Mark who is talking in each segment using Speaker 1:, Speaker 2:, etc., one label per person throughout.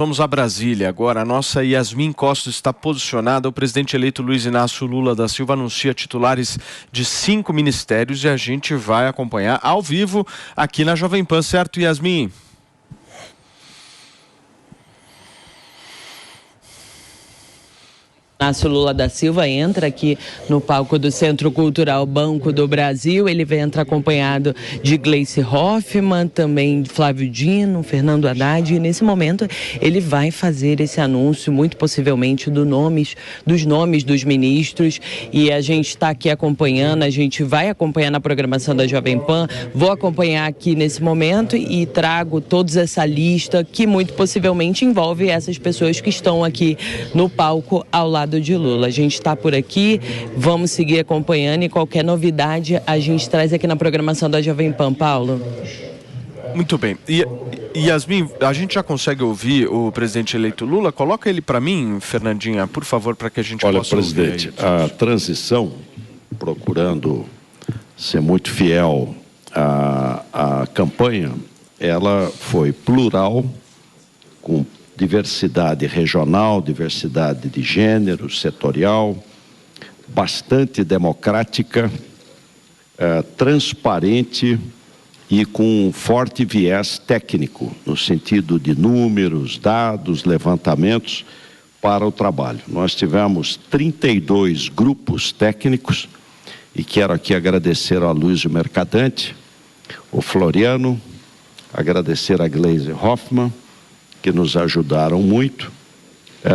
Speaker 1: Vamos a Brasília agora. A nossa Yasmin Costa está posicionada. O presidente eleito Luiz Inácio Lula da Silva anuncia titulares de 5 ministérios e a gente vai acompanhar ao vivo aqui na Jovem Pan, certo, Yasmin?
Speaker 2: Inácio Lula da Silva entra aqui no palco do Centro Cultural Banco do Brasil. Ele entra acompanhado de Gleice Hoffmann, também de Flávio Dino, Fernando Haddad. E nesse momento ele vai fazer esse anúncio, muito possivelmente, dos nomes dos ministros. E a gente está aqui acompanhando, a gente vai acompanhar na programação da Jovem Pan. Vou acompanhar aqui nesse momento e trago toda essa lista que muito possivelmente envolve essas pessoas que estão aqui no palco ao lado de Lula. A gente está por aqui, vamos seguir acompanhando e qualquer novidade a gente traz aqui na programação da Jovem Pan. Paulo.
Speaker 1: Muito bem. E Yasmin, a gente já consegue ouvir o presidente eleito Lula? Coloca ele para mim, Fernandinha, por favor, para que a gente possa ouvir.
Speaker 3: Olha, presidente, a transição, procurando ser muito fiel à campanha, ela foi plural, com diversidade regional, diversidade de gênero, setorial, bastante democrática, transparente e com um forte viés técnico, no sentido de números, dados, levantamentos para o trabalho. Nós tivemos 32 grupos técnicos e quero aqui agradecer a Luísio Mercadante, o Floriano, agradecer a Gleice Hoffmann, que nos ajudaram muito,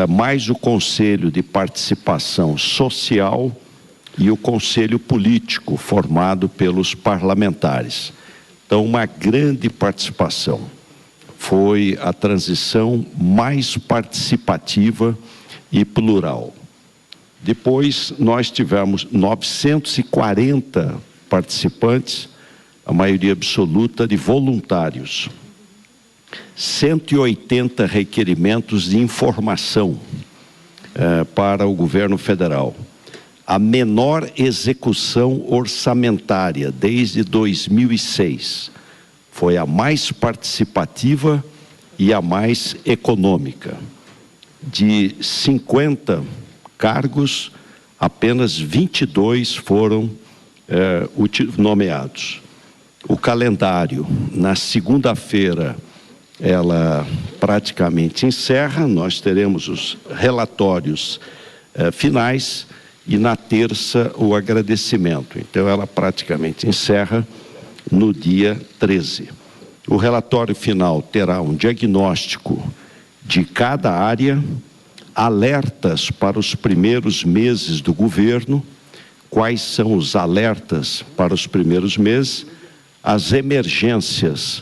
Speaker 3: mais o Conselho de Participação Social e o Conselho Político, formado pelos parlamentares. Então, uma grande participação. Foi a transição mais participativa e plural. Depois, nós tivemos 940 participantes, a maioria absoluta de voluntários. 180 requerimentos de informação para o governo federal. A menor execução orçamentária desde 2006. Foi a mais participativa e a mais econômica. De 50 cargos, apenas 22 foram nomeados. O calendário, na segunda-feira, ela praticamente encerra, nós teremos os relatórios finais e na terça o agradecimento. Então ela praticamente encerra no dia 13. O relatório final terá um diagnóstico de cada área, alertas para os primeiros meses do governo, quais são os alertas para os primeiros meses, as emergências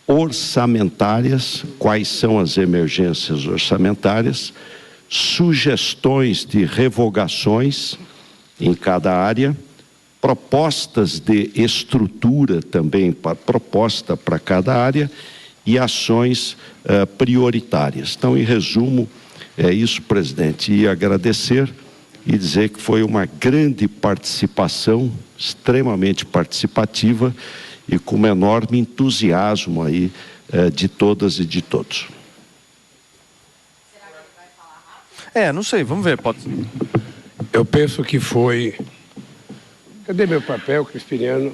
Speaker 3: orçamentárias, quais são as emergências orçamentárias, sugestões de revogações em cada área, propostas de estrutura também, proposta para cada área e ações prioritárias. Então, em resumo, é isso, presidente, e agradecer e dizer que foi uma grande participação, extremamente participativa, e com um enorme entusiasmo aí de todas e de todos.
Speaker 1: Será que ele vai falar rápido? Não sei, vamos ver. Pode...
Speaker 4: Eu penso que foi... Cadê meu papel, Crispiniano?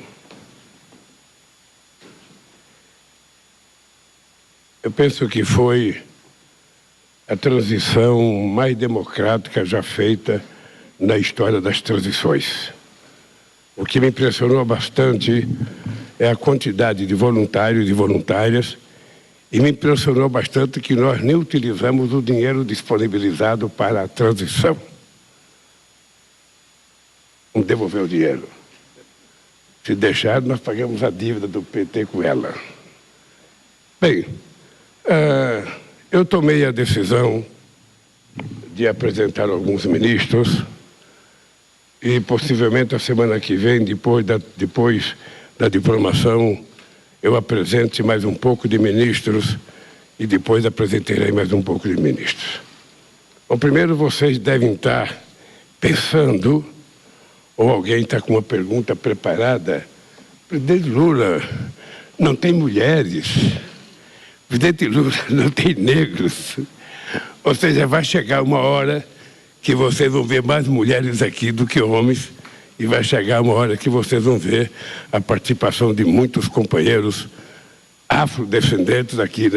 Speaker 4: Eu penso que foi a transição mais democrática já feita na história das transições. O que me impressionou bastante é a quantidade de voluntários e voluntárias, e me impressionou bastante que nós nem utilizamos o dinheiro disponibilizado para a transição. Vamos devolver o dinheiro. Se deixar, nós pagamos a dívida do PT com ela. Bem, eu tomei a decisão de apresentar alguns ministros e possivelmente a semana que vem, depois da diplomação, eu apresente mais um pouco de ministros e depois apresentarei mais um pouco de ministros. Bom, primeiro vocês devem estar pensando, ou alguém está com uma pergunta preparada, presidente Lula não tem mulheres, presidente Lula não tem negros, Ou seja, vai chegar uma hora que vocês vão ver mais mulheres aqui do que homens, e vai chegar uma hora que vocês vão ver a participação de muitos companheiros afrodescendentes aqui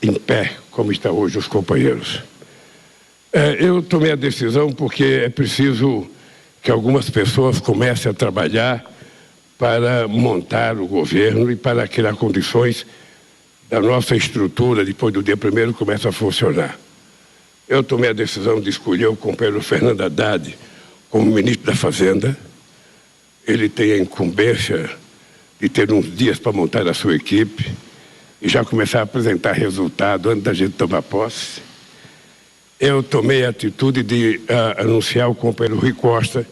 Speaker 4: em pé, como estão hoje os companheiros. Eu tomei a decisão porque é preciso que algumas pessoas comecem a trabalhar para montar o governo e para criar condições da nossa estrutura, depois do dia 1º, começa a funcionar. Eu tomei a decisão de escolher o companheiro Fernando Haddad como ministro da Fazenda. Ele tem a incumbência de ter uns dias para montar a sua equipe e já começar a apresentar resultado antes da gente tomar posse. Eu tomei a atitude de anunciar o companheiro Rui Costa,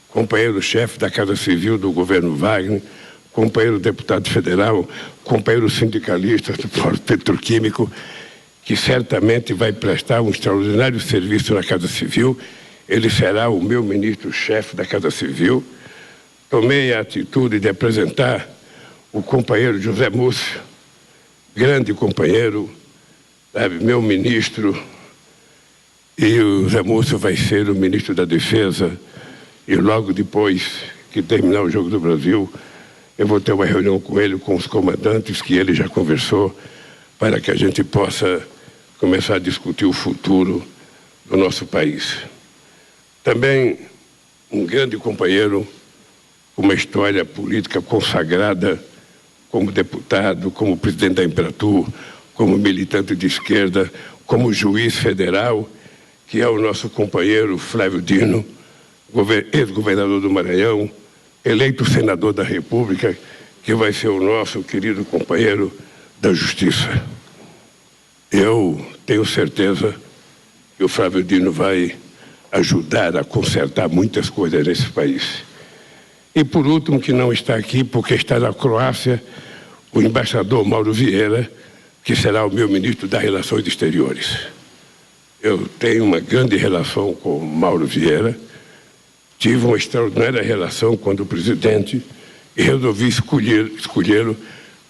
Speaker 4: companheiro-chefe da Casa Civil do governo Wagner, companheiro deputado federal, companheiro sindicalista do Polo Petroquímico, que certamente vai prestar um extraordinário serviço na Casa Civil. Ele será o meu ministro-chefe da Casa Civil. Tomei a atitude de apresentar o companheiro José Múcio, grande companheiro, sabe, meu ministro, e o José Múcio vai ser o ministro da Defesa, e logo depois que terminar o Jogo do Brasil, eu vou ter uma reunião com ele, com os comandantes, que ele já conversou, para que a gente possa começar a discutir o futuro do nosso país. Também um grande companheiro, com uma história política consagrada, como deputado, como presidente da Embratur, como militante de esquerda, como juiz federal, que é o nosso companheiro Flávio Dino, ex-governador do Maranhão, eleito senador da República, que vai ser o nosso querido companheiro da Justiça. Eu tenho certeza que o Flávio Dino vai ajudar a consertar muitas coisas nesse país. E, por último, que não está aqui, porque está na Croácia, o embaixador Mauro Vieira, que será o meu ministro das Relações Exteriores. Eu tenho uma grande relação com o Mauro Vieira, tive uma extraordinária relação quando presidente e resolvi escolhê-lo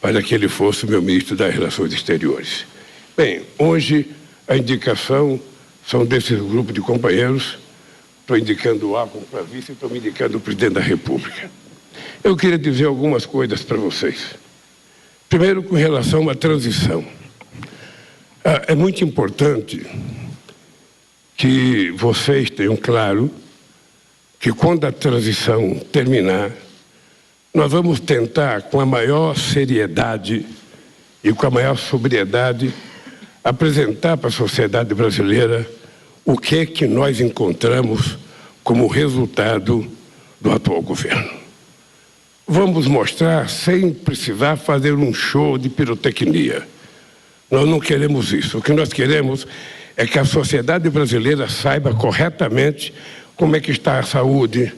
Speaker 4: para que ele fosse o meu ministro das Relações Exteriores. Bem, hoje a indicação são desses grupos de companheiros. Estou indicando o Alckmin para vice e estou me indicando o presidente da República. Eu queria dizer algumas coisas para vocês. Primeiro, com relação à transição. É muito importante que vocês tenham claro que quando a transição terminar, nós vamos tentar, com a maior seriedade e com a maior sobriedade, apresentar para a sociedade brasileira o que nós encontramos como resultado do atual governo. Vamos mostrar sem precisar fazer um show de pirotecnia. Nós não queremos isso. O que nós queremos é que a sociedade brasileira saiba corretamente como é que está a saúde,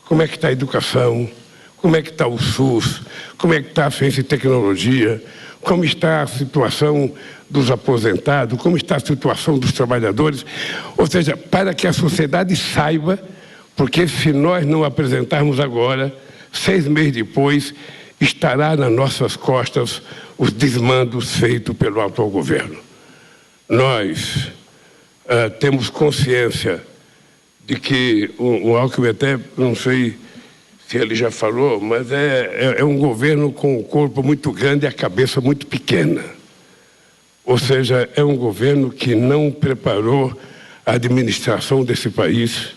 Speaker 4: como é que está a educação, como é que está o SUS, como é que está a ciência e tecnologia, como está a situação dos aposentados, como está a situação dos trabalhadores. Ou seja, para que a sociedade saiba, porque se nós não apresentarmos agora, 6 meses depois, estará nas nossas costas os desmandos feitos pelo atual governo. Nós temos consciência de que o Alckmin até, não sei se ele já falou, mas é um governo com o corpo muito grande e a cabeça muito pequena. Ou seja, é um governo que não preparou a administração desse país,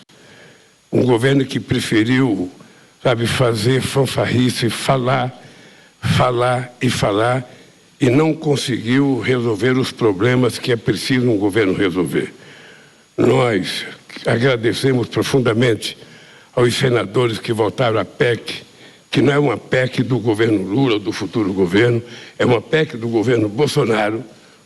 Speaker 4: um governo que preferiu, sabe, fazer fanfarrice, falar e não conseguiu resolver os problemas que é preciso um governo resolver. Nós agradecemos profundamente aos senadores que votaram a PEC, que não é uma PEC do governo Lula, do futuro governo, é uma PEC do governo Bolsonaro,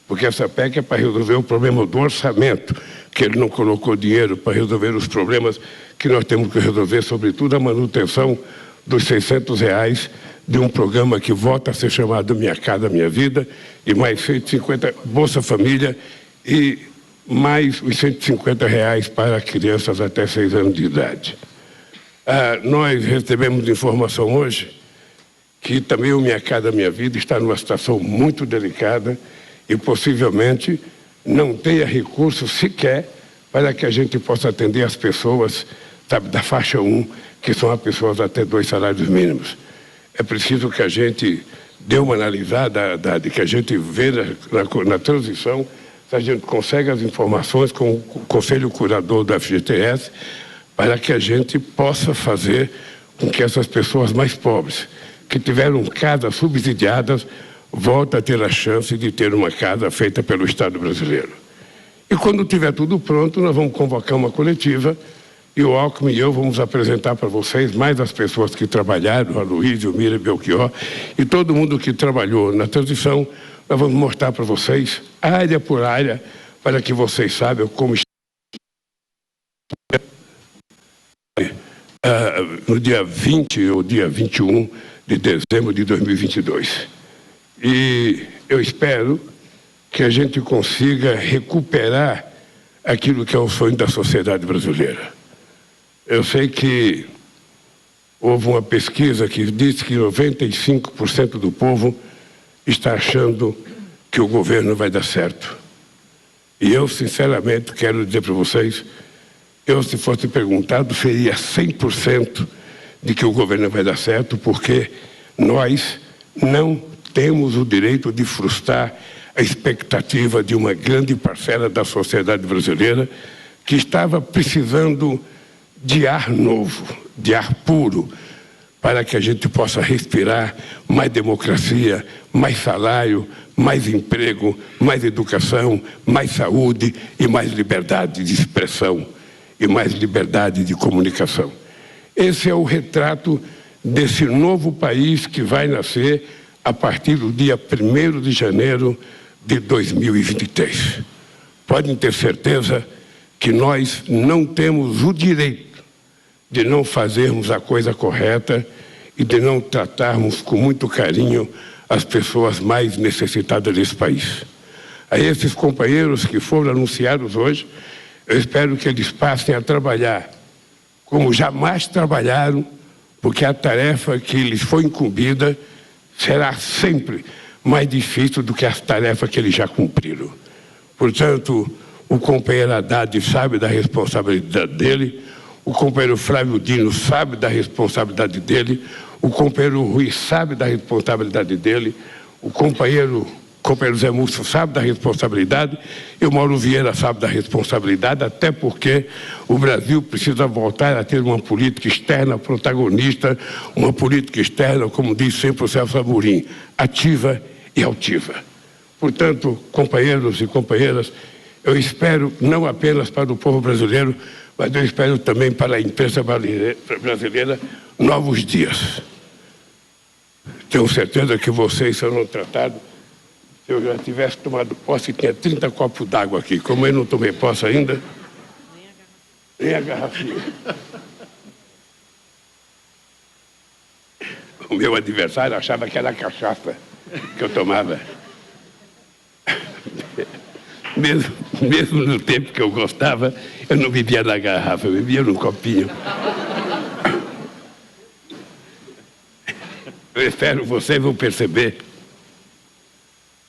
Speaker 4: porque essa PEC é para resolver o problema do orçamento, que ele não colocou dinheiro para resolver os problemas que nós temos que resolver, sobretudo a manutenção dos R$600 de um programa que volta a ser chamado Minha Casa Minha Vida, e mais 150 Bolsa Família e mais os R$150 para crianças até 6 anos de idade. Nós recebemos informação hoje que também o Minha Casa Minha Vida está numa situação muito delicada e possivelmente não tenha recursos sequer para que a gente possa atender as pessoas, sabe, da faixa 1, que são as pessoas até 2 salários mínimos. É preciso que a gente dê uma analisada, que a gente vê na transição, se a gente consegue as informações com o Conselho Curador da FGTS, para que a gente possa fazer com que essas pessoas mais pobres, que tiveram casas subsidiadas, voltem a ter a chance de ter uma casa feita pelo Estado brasileiro. E quando tiver tudo pronto, nós vamos convocar uma coletiva e o Alckmin e eu vamos apresentar para vocês mais as pessoas que trabalharam, a Luísa, o Mira, Belchior, e todo mundo que trabalhou na transição, nós vamos mostrar para vocês, área por área, para que vocês saibam como está. No dia 20 ou dia 21 de dezembro de 2022. E eu espero que a gente consiga recuperar aquilo que é o sonho da sociedade brasileira. Eu sei que houve uma pesquisa que diz que 95% do povo está achando que o governo vai dar certo. E eu, sinceramente, quero dizer para vocês, eu, se fosse perguntado, seria 100% de que o governo vai dar certo, porque nós não temos o direito de frustrar a expectativa de uma grande parcela da sociedade brasileira que estava precisando de ar novo, de ar puro, para que a gente possa respirar mais democracia, mais salário, mais emprego, mais educação, mais saúde e mais liberdade de expressão e mais liberdade de comunicação. Esse é o retrato desse novo país que vai nascer a partir do dia 1º de janeiro de 2023. Podem ter certeza que nós não temos o direito de não fazermos a coisa correta e de não tratarmos com muito carinho as pessoas mais necessitadas desse país. A esses companheiros que foram anunciados hoje, eu espero que eles passem a trabalhar como jamais trabalharam, porque a tarefa que lhes foi incumbida será sempre mais difícil do que as tarefas que eles já cumpriram. Portanto, o companheiro Haddad sabe da responsabilidade dele, o companheiro Flávio Dino sabe da responsabilidade dele, o companheiro Rui sabe da responsabilidade dele, o companheiro Zé Múcio sabe da responsabilidade e o Mauro Vieira sabe da responsabilidade, até porque o Brasil precisa voltar a ter uma política externa protagonista, uma política externa, como diz sempre o Celso Amorim, ativa e altiva. Portanto, companheiros e companheiras, eu espero não apenas para o povo brasileiro, mas eu espero também para a imprensa brasileira novos dias. Tenho certeza que vocês serão tratados. Se eu já tivesse tomado posse, tinha 30 copos d'água aqui. Como eu não tomei posse ainda, nem a garrafinha. O meu adversário achava que era cachaça que eu tomava. Mesmo no tempo que eu gostava, eu não bebia na garrafa, eu bebia num copinho. Eu espero que vocês vão perceber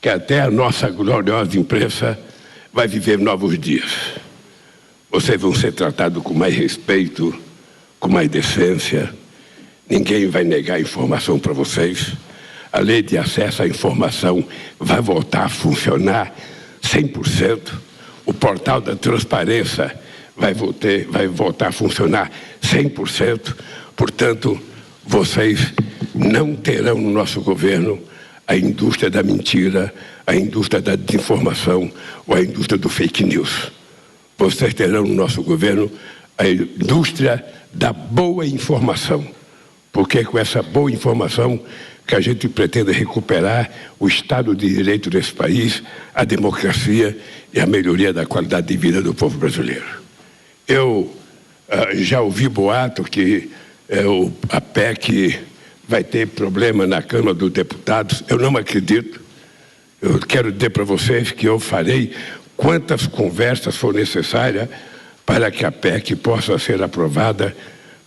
Speaker 4: que até a nossa gloriosa imprensa vai viver novos dias. Vocês vão ser tratados com mais respeito, com mais decência. Ninguém vai negar informação para vocês. A lei de acesso à informação vai voltar a funcionar 100%. O portal da transparência vai voltar a funcionar 100%. Portanto, vocês não terão no nosso governo a indústria da mentira, a indústria da desinformação ou a indústria do fake news. Vocês terão no nosso governo a indústria da boa informação, porque é com essa boa informação que a gente pretende recuperar o Estado de Direito desse país, a democracia e a melhoria da qualidade de vida do povo brasileiro. Eu já ouvi boato que a PEC vai ter problema na Câmara dos Deputados. Eu não acredito. Eu quero dizer para vocês que eu farei quantas conversas for necessárias para que a PEC possa ser aprovada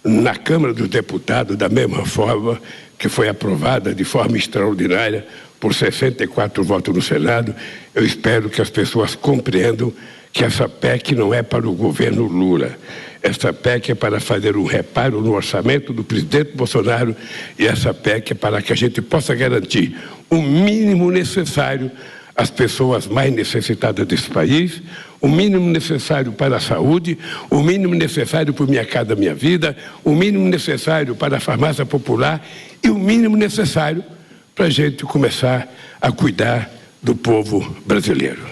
Speaker 4: na Câmara dos Deputados da mesma forma que foi aprovada de forma extraordinária por 64 votos no Senado. Eu espero que as pessoas compreendam que essa PEC não é para o governo Lula. Essa PEC é para fazer um reparo no orçamento do presidente Bolsonaro e essa PEC é para que a gente possa garantir o mínimo necessário às pessoas mais necessitadas desse país, o mínimo necessário para a saúde, o mínimo necessário para o Minha Casa Minha Vida, o mínimo necessário para a farmácia popular e o mínimo necessário para a gente começar a cuidar do povo brasileiro.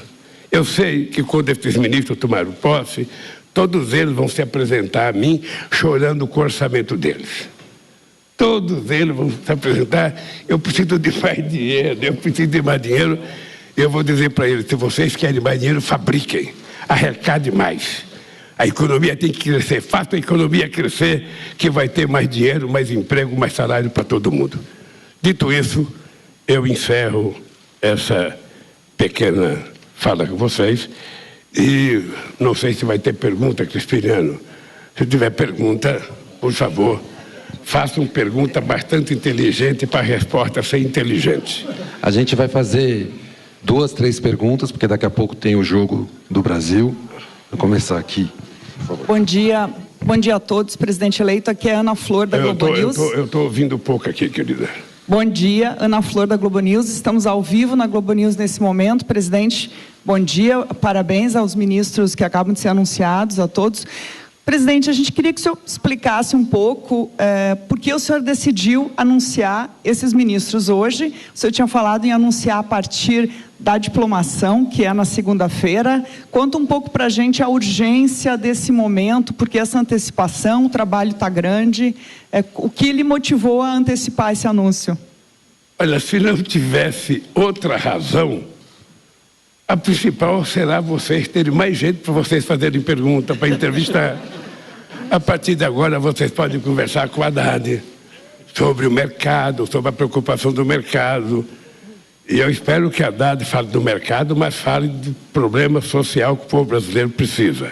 Speaker 4: Eu sei que quando esses ministros tomaram posse, todos eles vão se apresentar a mim chorando com o orçamento deles. Todos eles vão se apresentar, eu preciso de mais dinheiro, eu preciso de mais dinheiro. Eu vou dizer para eles, se vocês querem mais dinheiro, fabriquem, arrecadem mais. A economia tem que crescer, faça a economia crescer, que vai ter mais dinheiro, mais emprego, mais salário para todo mundo. Dito isso, eu encerro essa pequena fala com vocês e não sei se vai ter pergunta, Crispiniano. Se tiver pergunta, por favor, faça uma pergunta bastante inteligente para a resposta ser inteligente.
Speaker 5: A gente vai fazer 2, 3 perguntas, porque daqui a pouco tem o Jogo do Brasil. Vou começar aqui, por favor.
Speaker 6: Bom dia a todos. Presidente eleito, aqui é Ana Flor, da Globo News.
Speaker 4: Eu estou ouvindo pouco aqui, querida.
Speaker 6: Bom dia, Ana Flor, da Globo News. Estamos ao vivo na Globo News nesse momento. Presidente, bom dia. Parabéns aos ministros que acabam de ser anunciados, a todos. Presidente, a gente queria que o senhor explicasse um pouco por que o senhor decidiu anunciar esses ministros hoje. O senhor tinha falado em anunciar a partir da diplomação, que é na segunda-feira. Conta um pouco para a gente a urgência desse momento, porque essa antecipação, o trabalho está grande. O que lhe motivou a antecipar esse anúncio?
Speaker 4: Olha, se não tivesse outra razão, a principal será vocês terem mais gente para vocês fazerem pergunta, para entrevistar. A partir de agora, vocês podem conversar com a Haddad sobre o mercado, sobre a preocupação do mercado. E eu espero que a Haddad fale do mercado, mas fale do problema social que o povo brasileiro precisa.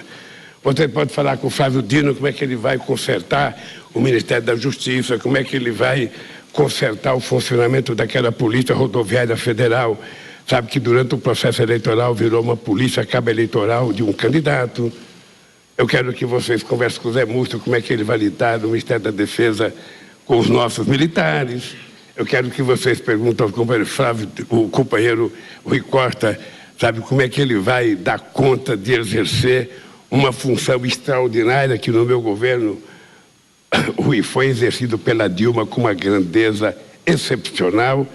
Speaker 4: Você pode falar com o Flávio Dino como é que ele vai consertar o Ministério da Justiça, como é que ele vai consertar o funcionamento daquela Polícia Rodoviária Federal. Sabe que durante o processo eleitoral virou uma polícia cabo-eleitoral de um candidato. Eu quero que vocês conversem com o Zé Múcio, como é que ele vai lidar no Ministério da Defesa com os nossos militares. Eu quero que vocês perguntem ao companheiro Flávio, o companheiro Rui Costa, sabe como é que ele vai dar conta de exercer uma função extraordinária que no meu governo foi exercido pela Dilma com uma grandeza excepcional.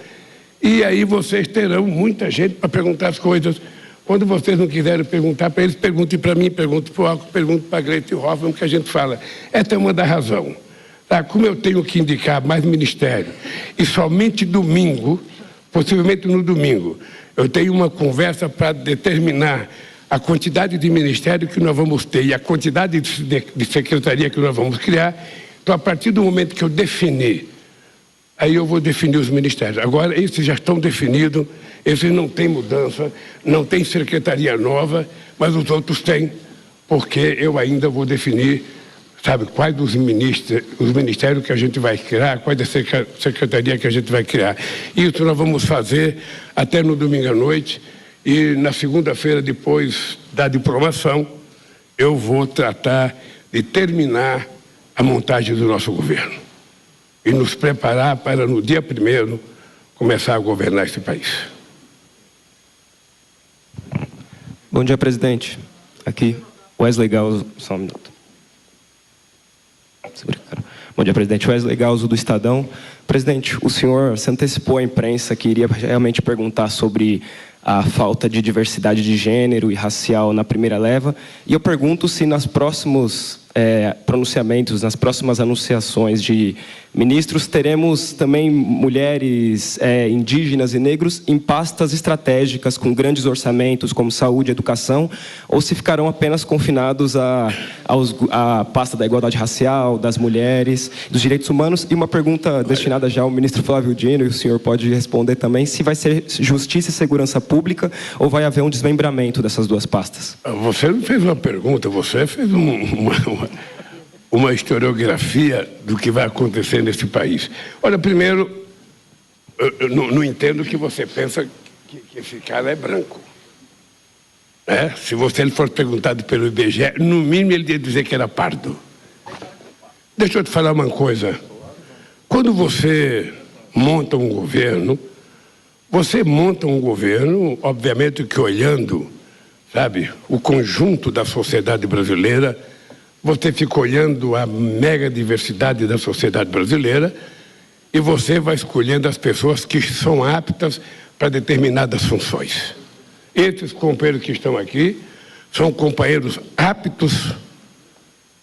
Speaker 4: E aí vocês terão muita gente para perguntar as coisas. Quando vocês não quiserem perguntar para eles, perguntem para mim, perguntem para o Alco, perguntem para a Gleisi Hoffmann, que a gente fala. Essa é uma da razão. Tá? Como eu tenho que indicar mais ministério, e somente domingo, possivelmente no domingo, eu tenho uma conversa para determinar a quantidade de ministério que nós vamos ter e a quantidade de secretaria que nós vamos criar. Então, a partir do momento que eu definir, aí eu vou definir os ministérios. Agora, esses já estão definidos, esses não tem mudança, não tem secretaria nova, mas os outros têm, porque eu ainda vou definir, sabe, quais dos os ministérios que a gente vai criar, quais da secretaria que a gente vai criar. Isso nós vamos fazer até no domingo à noite, e na segunda-feira, depois da diplomação, eu vou tratar de terminar a montagem do nosso governo e nos preparar para, no dia 1º, começar a governar esse país.
Speaker 7: Bom dia, presidente. Aqui, Wesley Galzo. Só um minuto. Bom dia, presidente. Wesley Galzo, do Estadão. Presidente, o senhor se antecipou à imprensa que iria realmente perguntar sobre a falta de diversidade de gênero e racial na primeira leva. E eu pergunto se nos próximos pronunciamentos, nas próximas anunciações de ministros, teremos também mulheres indígenas e negros em pastas estratégicas com grandes orçamentos, como saúde e educação, ou se ficarão apenas confinados à pasta da igualdade racial, das mulheres, dos direitos humanos. E uma pergunta destinada já ao ministro Flávio Dino, e o senhor pode responder também, se vai ser justiça e segurança pública ou vai haver um desmembramento dessas duas pastas?
Speaker 4: Você não fez uma pergunta, você fez uma historiografia do que vai acontecer nesse país. Olha, primeiro, eu não entendo que você pensa que esse cara é branco. Se ele for perguntado pelo IBGE, no mínimo ele ia dizer que era pardo. Deixa eu te falar uma coisa. Quando você monta um governo, obviamente que olhando, sabe, o conjunto da sociedade brasileira, você fica olhando a mega diversidade da sociedade brasileira e você vai escolhendo as pessoas que são aptas para determinadas funções. Esses companheiros que estão aqui são companheiros aptos,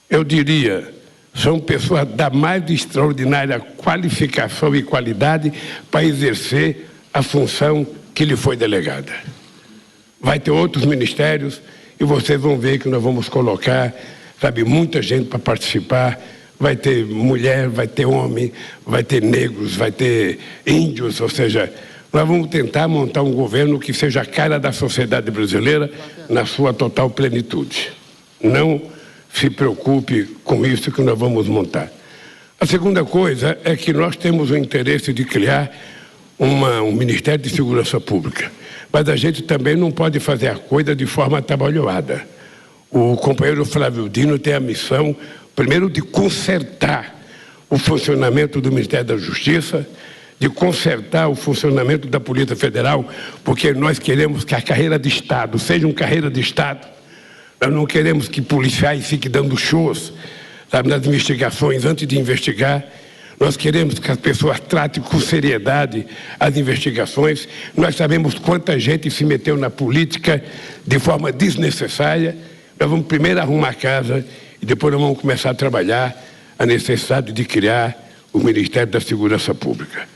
Speaker 4: eu diria, são pessoas da mais extraordinária qualificação e qualidade para exercer a função que lhe foi delegada. Vai ter outros ministérios e vocês vão ver que nós vamos colocar, sabe, muita gente para participar. Vai ter mulher, vai ter homem, vai ter negros, vai ter índios, ou seja, nós vamos tentar montar um governo que seja a cara da sociedade brasileira na sua total plenitude. Não se preocupe com isso que nós vamos montar. A segunda coisa é que nós temos o interesse de criar um Ministério de Segurança Pública, mas a gente também não pode fazer a coisa de forma atabalhoada. O companheiro Flávio Dino tem a missão, primeiro, de consertar o funcionamento do Ministério da Justiça, de consertar o funcionamento da Polícia Federal, porque nós queremos que a carreira de Estado seja uma carreira de Estado. Nós não queremos que policiais fiquem dando shows, sabe, nas investigações antes de investigar. Nós queremos que as pessoas tratem com seriedade as investigações. Nós sabemos quanta gente se meteu na política de forma desnecessária. Nós vamos primeiro arrumar a casa e depois nós vamos começar a trabalhar a necessidade de criar o Ministério da Segurança Pública.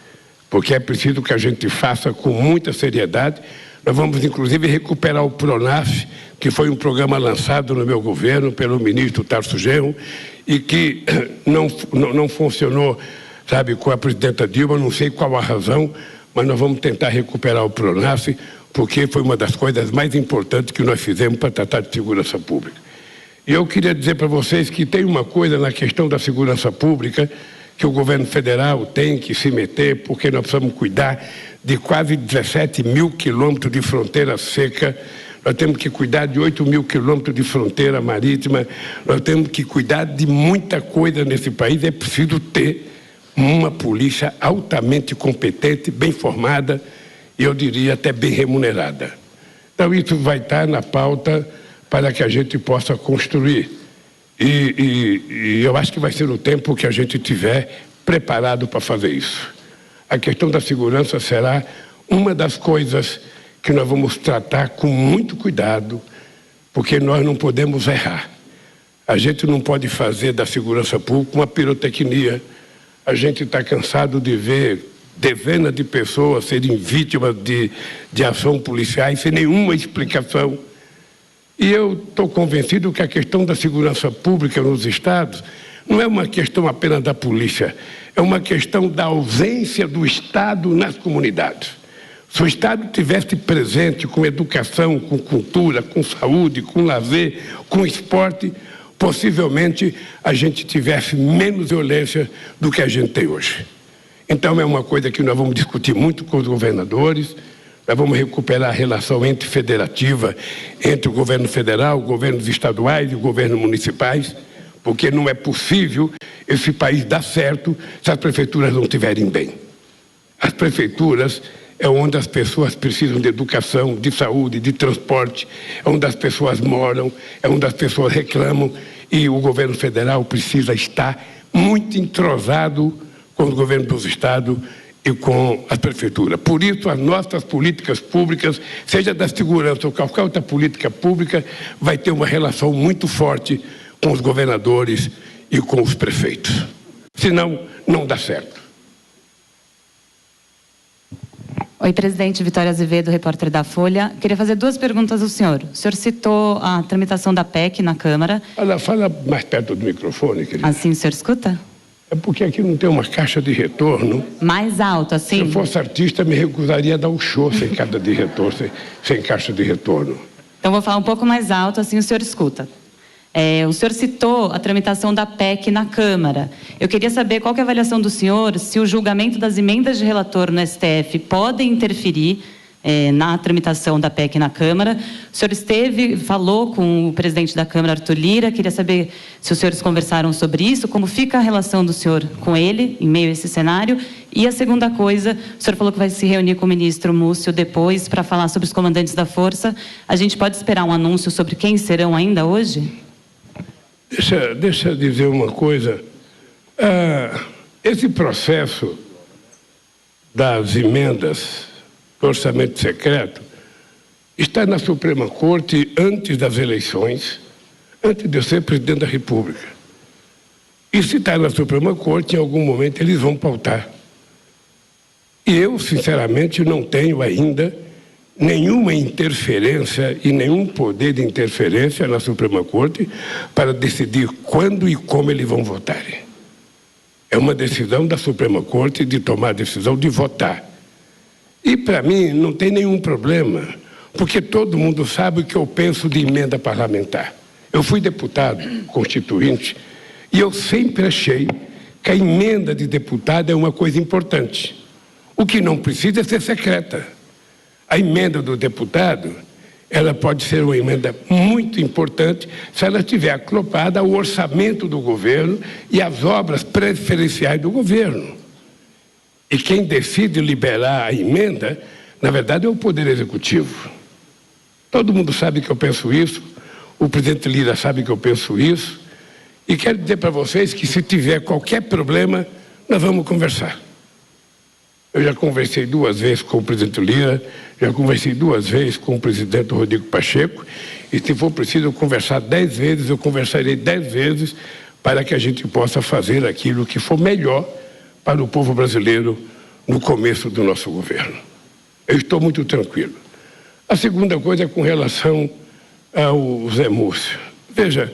Speaker 4: Porque é preciso que a gente faça com muita seriedade. Nós vamos, inclusive, recuperar o PRONAF, que foi um programa lançado no meu governo pelo ministro Tarso Genro e que não funcionou, sabe, com a presidenta Dilma, não sei qual a razão, mas nós vamos tentar recuperar o PRONAF, porque foi uma das coisas mais importantes que nós fizemos para tratar de segurança pública. E eu queria dizer para vocês que tem uma coisa na questão da segurança pública que o governo federal tem que se meter, porque nós precisamos cuidar de quase 17 mil quilômetros de fronteira seca, nós temos que cuidar de 8 mil quilômetros de fronteira marítima, nós temos que cuidar de muita coisa nesse país. É preciso ter uma polícia altamente competente, bem formada e, eu diria, até bem remunerada. Então, isso vai estar na pauta para que a gente possa construir. E eu acho que vai ser o tempo que a gente tiver preparado para fazer isso. A questão da segurança será uma das coisas que nós vamos tratar com muito cuidado, porque nós não podemos errar. A gente não pode fazer da segurança pública uma pirotecnia. A gente está cansado de ver dezenas de pessoas serem vítimas de ação policiais sem nenhuma explicação. E eu estou convencido que a questão da segurança pública nos estados não é uma questão apenas da polícia, é uma questão da ausência do Estado nas comunidades. Se o Estado tivesse presente com educação, com cultura, com saúde, com lazer, com esporte, possivelmente a gente tivesse menos violência do que a gente tem hoje. Então é uma coisa que nós vamos discutir muito com os governadores. Nós vamos recuperar a relação federativa entre o governo federal, governos estaduais e governos municipais, porque não é possível esse país dar certo se as prefeituras não estiverem bem. As prefeituras é onde as pessoas precisam de educação, de saúde, de transporte, é onde as pessoas moram, é onde as pessoas reclamam, e o governo federal precisa estar muito entrosado com o governo dos estados e com a prefeitura. Por isso, as nossas políticas públicas, seja da segurança ou qualquer outra política pública, vai ter uma relação muito forte com os governadores e com os prefeitos. Senão, não dá certo.
Speaker 8: Oi, presidente. Vitória Azevedo, repórter da Folha. Queria fazer duas perguntas ao senhor. O senhor citou a tramitação da PEC na Câmara.
Speaker 4: Fala mais perto do microfone, querida.
Speaker 8: Assim o senhor escuta?
Speaker 4: É porque aqui não tem uma caixa de retorno.
Speaker 8: Mais alto, assim?
Speaker 4: Se eu fosse artista, me recusaria a dar um show sem caixa de retorno, sem caixa de retorno.
Speaker 8: Então, vou falar um pouco mais alto, assim o senhor escuta. O senhor citou a tramitação da PEC na Câmara. Eu queria saber qual que é a avaliação do senhor, se o julgamento das emendas de relator no STF podem interferir na tramitação da PEC na Câmara. O senhor falou com o presidente da Câmara, Arthur Lira. Queria saber se os senhores conversaram sobre isso, como fica a relação do senhor com ele, em meio a esse cenário. E a segunda coisa, o senhor falou que vai se reunir com o ministro Múcio depois para falar sobre os comandantes da Força. A gente pode esperar um anúncio sobre quem serão ainda hoje?
Speaker 4: Deixa eu dizer uma coisa. Esse processo das emendas do orçamento secreto está na Suprema Corte antes das eleições, antes de eu ser presidente da República. E se está na Suprema Corte, em algum momento eles vão pautar. E eu, sinceramente, não tenho ainda nenhuma interferência e nenhum poder de interferência na Suprema Corte para decidir quando e como eles vão votar. É uma decisão da Suprema Corte de tomar a decisão de votar. E, para mim, não tem nenhum problema, porque todo mundo sabe o que eu penso de emenda parlamentar. Eu fui deputado constituinte e eu sempre achei que a emenda de deputado é uma coisa importante. O que não precisa é ser secreta. A emenda do deputado, ela pode ser uma emenda muito importante se ela estiver acoplada ao orçamento do governo e às obras preferenciais do governo. E quem decide liberar a emenda, na verdade, é o Poder Executivo. Todo mundo sabe que eu penso isso, o presidente Lira sabe que eu penso isso, e quero dizer para vocês que se tiver qualquer problema, nós vamos conversar. Eu já conversei 2 vezes com o presidente Lira, já conversei 2 vezes com o presidente Rodrigo Pacheco, e se for preciso conversar 10 vezes, eu conversarei 10 vezes para que a gente possa fazer aquilo que for melhor para o povo brasileiro no começo do nosso governo. Eu estou muito tranquilo. A segunda coisa é com relação ao Zé Múcio. Veja,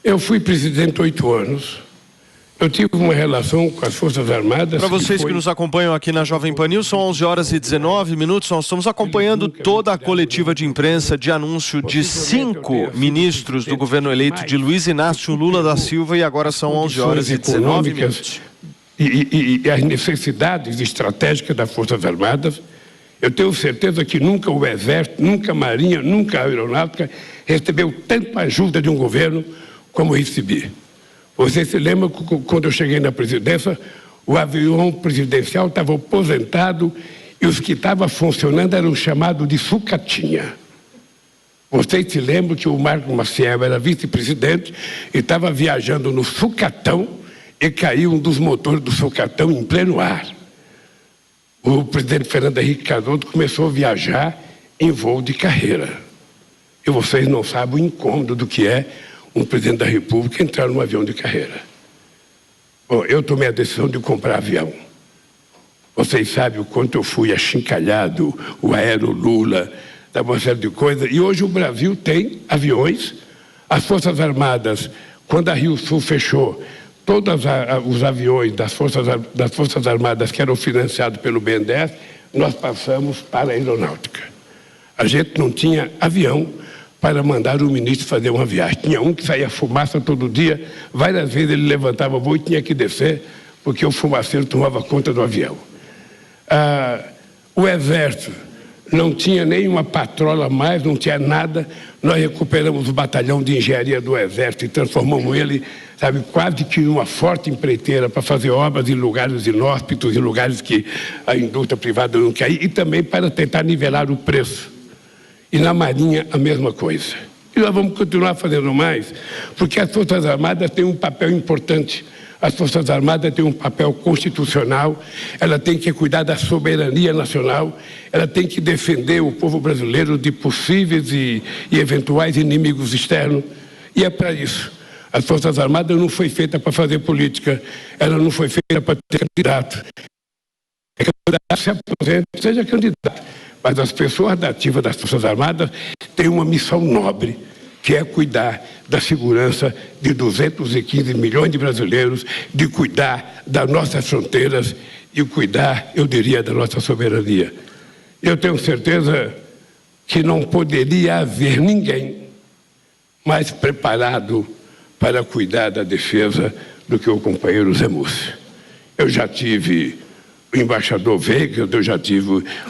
Speaker 4: eu fui presidente 8 anos, eu tive uma relação com as Forças Armadas...
Speaker 1: Para vocês que nos acompanham aqui na Jovem Pan News, são 11h19, nós estamos acompanhando toda a coletiva de imprensa de anúncio de 5 ministros do governo eleito de Luiz Inácio Lula da Silva, e agora são 11h19.
Speaker 4: E as necessidades estratégicas das Forças Armadas, eu tenho certeza que nunca o Exército, nunca a Marinha, nunca a Aeronáutica recebeu tanta ajuda de um governo como eu recebi. Você se lembra que quando eu cheguei na presidência, o avião presidencial estava aposentado e os que estavam funcionando eram chamados de sucatinha. Vocês se lembram que o Marco Maciel era vice-presidente e estava viajando no sucatão e caiu um dos motores do sucatão em pleno ar. O presidente Fernando Henrique Cardoso começou a viajar em voo de carreira. E vocês não sabem o incômodo do que é um presidente da República entrar num avião de carreira. Bom, eu tomei a decisão de comprar avião. Vocês sabem o quanto eu fui achincalhado, o Aero Lula, uma série de coisas. E hoje o Brasil tem aviões. As Forças Armadas, quando a Rio Sul fechou, todos os aviões das Forças Armadas que eram financiados pelo BNDES, nós passamos para a aeronáutica. A gente não tinha avião para mandar o ministro fazer uma viagem. Tinha um que saía fumaça todo dia, várias vezes ele levantava voo e tinha que descer, porque o fumaceiro tomava conta do avião. O Exército não tinha nenhuma patrola mais, não tinha nada. Nós recuperamos o batalhão de engenharia do Exército e transformamos ele, sabe, quase que numa forte empreiteira para fazer obras em lugares inóspitos, em lugares que a indústria privada não quer ir, e também para tentar nivelar o preço. E na Marinha a mesma coisa. E nós vamos continuar fazendo mais, porque as Forças Armadas têm um papel importante. As Forças Armadas têm um papel constitucional, ela tem que cuidar da soberania nacional, ela tem que defender o povo brasileiro de possíveis e eventuais inimigos externos. E é para isso. As Forças Armadas não foi feita para fazer política, ela não foi feita para ter candidato. É candidato, se aposente, seja candidato. Mas as pessoas da ativa das Forças Armadas têm uma missão nobre, que é cuidar da segurança de 215 milhões de brasileiros, de cuidar das nossas fronteiras e cuidar, eu diria, da nossa soberania. Eu tenho certeza que não poderia haver ninguém mais preparado para cuidar da defesa do que o companheiro Zé Mussi. Eu já tive o embaixador Veiga, eu já tive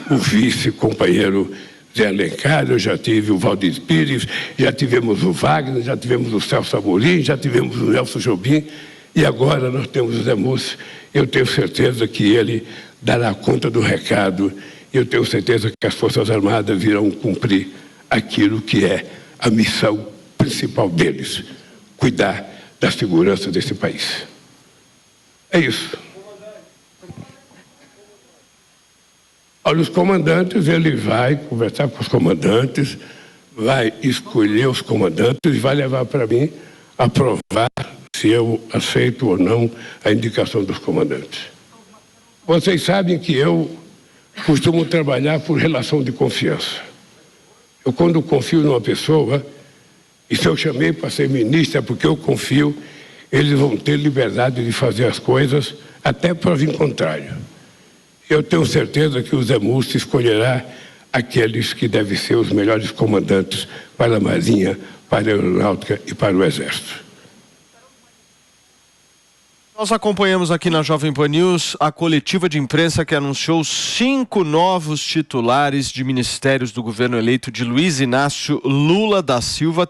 Speaker 4: o vice-companheiro Zé Alencar, eu já tive o Valdir Pires, já tivemos o Wagner, já tivemos o Celso Amorim, já tivemos o Nelson Jobim, e agora nós temos o Zé Mussi. Eu tenho certeza que ele dará conta do recado, e eu tenho certeza que as Forças Armadas virão cumprir aquilo que é a missão principal deles, cuidar da segurança desse país. É isso. Olha, os comandantes, ele vai conversar com os comandantes, vai escolher os comandantes e vai levar para mim aprovar se eu aceito ou não a indicação dos comandantes. Vocês sabem que eu costumo trabalhar por relação de confiança. Eu, quando confio numa pessoa, e se eu chamei para ser ministro é porque eu confio, eles vão ter liberdade de fazer as coisas até prova em contrário. Eu tenho certeza que o Zé Mussi escolherá aqueles que devem ser os melhores comandantes para a Marinha, para a Aeronáutica e para o Exército.
Speaker 1: Nós acompanhamos aqui na Jovem Pan News a coletiva de imprensa que anunciou 5 novos titulares de ministérios do governo eleito de Luiz Inácio Lula da Silva.